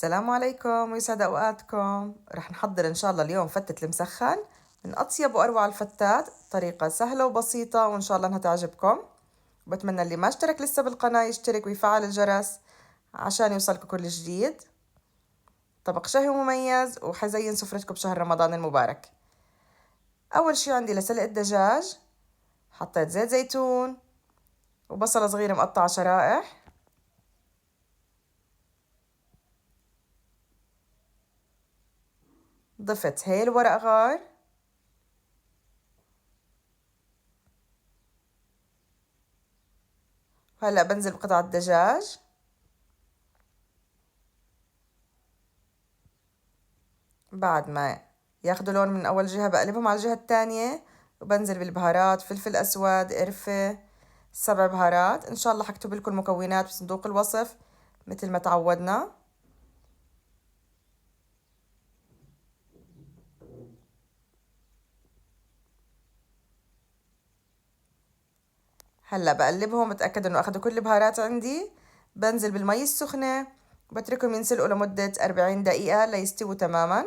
السلام عليكم ويسعد أوقاتكم. رح نحضر إن شاء الله اليوم فتة المسخن من أطيب وأروع الفتات، طريقة سهلة وبسيطة وإن شاء الله إنها تعجبكم. وبتمنى اللي ما اشترك لسه بالقناة يشترك ويفعل الجرس عشان يوصلكم كل جديد. طبق شهي ومميز وحزين سفرتكم بشهر رمضان المبارك. أول شي عندي لسلق الدجاج حطيت زيت زيتون وبصلة صغيرة مقطعة شرائح، ضفت هيل ورق غار، وهلأ بنزل بقطع الدجاج. بعد ما ياخدوا لون من أول جهة بقلبهم على الجهة التانية وبنزل بالبهارات، فلفل أسود، قرفة، 7 بهارات. إن شاء الله حكتب لكم المكونات بصندوق الوصف مثل ما تعودنا. هلا بقلبهم بتأكد إنه أخدوا كل البهارات عندي. بنزل بالمي السخنة وبتركهم ينسلقوا لمدة 40 دقيقة ليستووا تماما.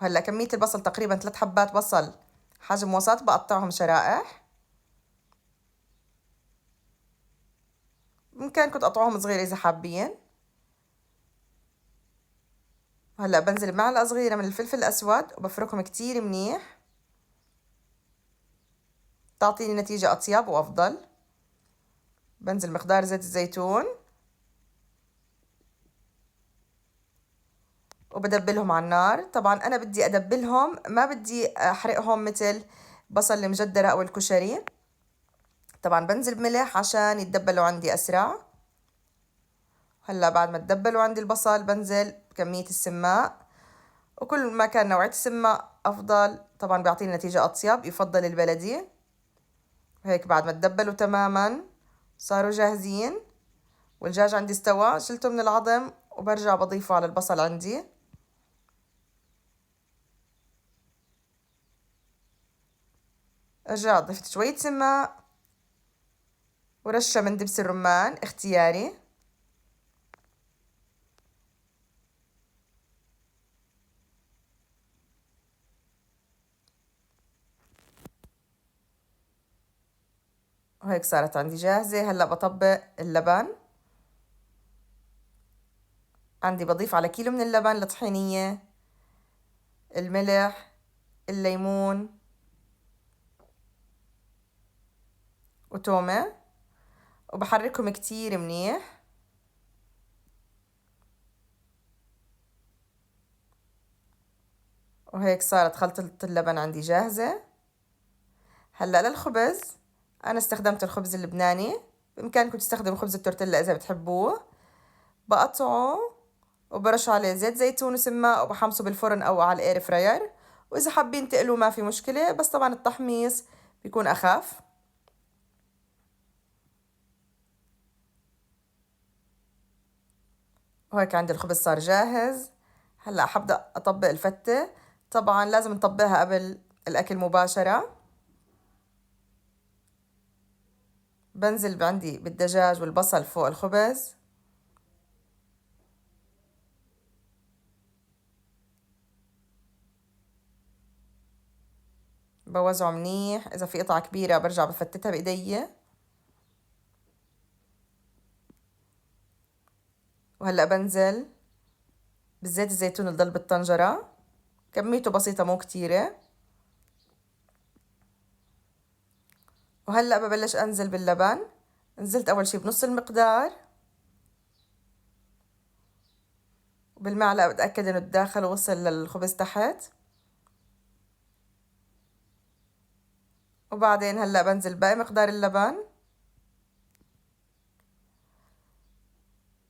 وهلا كمية البصل تقريبا 3 حبات بصل حجم وسط بقطعهم شرائح. بإمكانكم تقطعوهم صغير إذا حابين. هلا بنزل بمعلقة صغيرة من الفلفل الأسود وبفركهم كتير منيح، تعطيني نتيجة أطيب وأفضل. بنزل مقدار زيت الزيتون وبدبلهم على النار. طبعا أنا بدي أدبلهم، ما بدي أحرقهم مثل بصل المجدرة أو الكشري. طبعا بنزل بملح عشان يتدبلوا عندي أسرع. هلا بعد ما تدبلوا عندي البصل بنزل بكمية السماق، وكل ما كان نوعية السماق أفضل طبعا بيعطيني نتيجة أطيب، يفضل البلدي. وهيك بعد ما تدبلوا تماما صاروا جاهزين والدجاج عندي استوى، شلته من العظم وبرجع بضيفه على البصل عندي. رجعت ضفت شوية سماق ورشة من دبس الرمان اختياري. وهيك صارت عندي جاهزة. هلأ بطبق اللبن. عندي بضيف على كيلو من اللبن الطحينية، الملح، الليمون، وتومة، وبحركهم كتير منيح. وهيك صارت خلطة اللبن عندي جاهزة. هلأ للخبز أنا استخدمت الخبز اللبناني، بإمكانكم تستخدموا خبز التورتيلا إذا بتحبوه. بقطعه وبرش عليه زيت زيتون وسماق وبحمصه بالفرن أو على الإير فراير. وإذا حابين تقلوا ما في مشكلة، بس طبعا التحميص بيكون أخف. وهيك عندي الخبز صار جاهز. هلأ حبدأ أطبق الفتة. طبعا لازم نطبقها قبل الأكل مباشرة. بنزل عندي بالدجاج والبصل فوق الخبز، بوزعه منيح. إذا في قطعة كبيرة برجع بفتتها بإيدي. وهلأ بنزل بالزيت الزيتون اللي ضل بالطنجرة، كميته بسيطة مو كتيرة. وهلأ ببلش أنزل باللبن. نزلت أول شي بنص المقدار، وبالمعلقة بتأكد إنه الداخل وصل للخبز تحت. وبعدين هلأ بنزل باقي مقدار اللبن.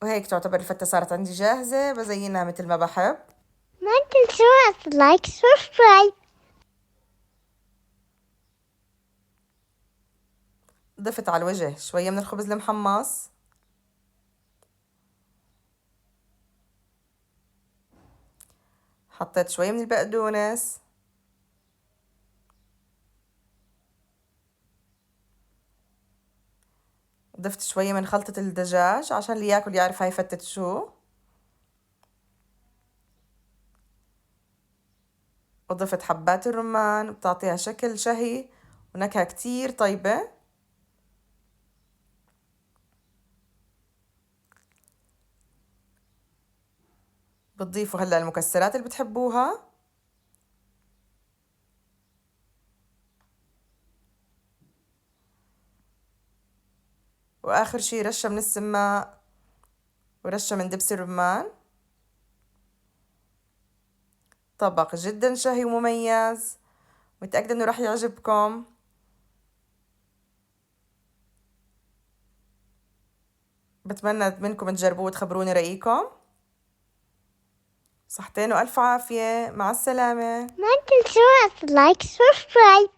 وهيك تعتبر الفتة صارت عندي جاهزة. بزينها مثل ما بحب. ما تنسوا لايك سبسكرايب. ضفت على الوجه شوية من الخبز المحمص، حطيت شوية من البقدونس، ضفت شوية من خلطة الدجاج عشان اللي ياكل يعرف هاي فتة شو. وضفت حبات الرمان بتعطيها شكل شهي ونكهة كتير طيبة. بتضيفوا هلا المكسرات اللي بتحبوها. وآخر شي رشة من السماق ورشة من دبس الرمان. طبق جدا شهي ومميز، متأكدة إنه راح يعجبكم. بتمنى منكم تجربوه وتخبروني رأيكم. صحتين وألف عافية، مع السلامة. ما تنسوا لايك سبسكرايب.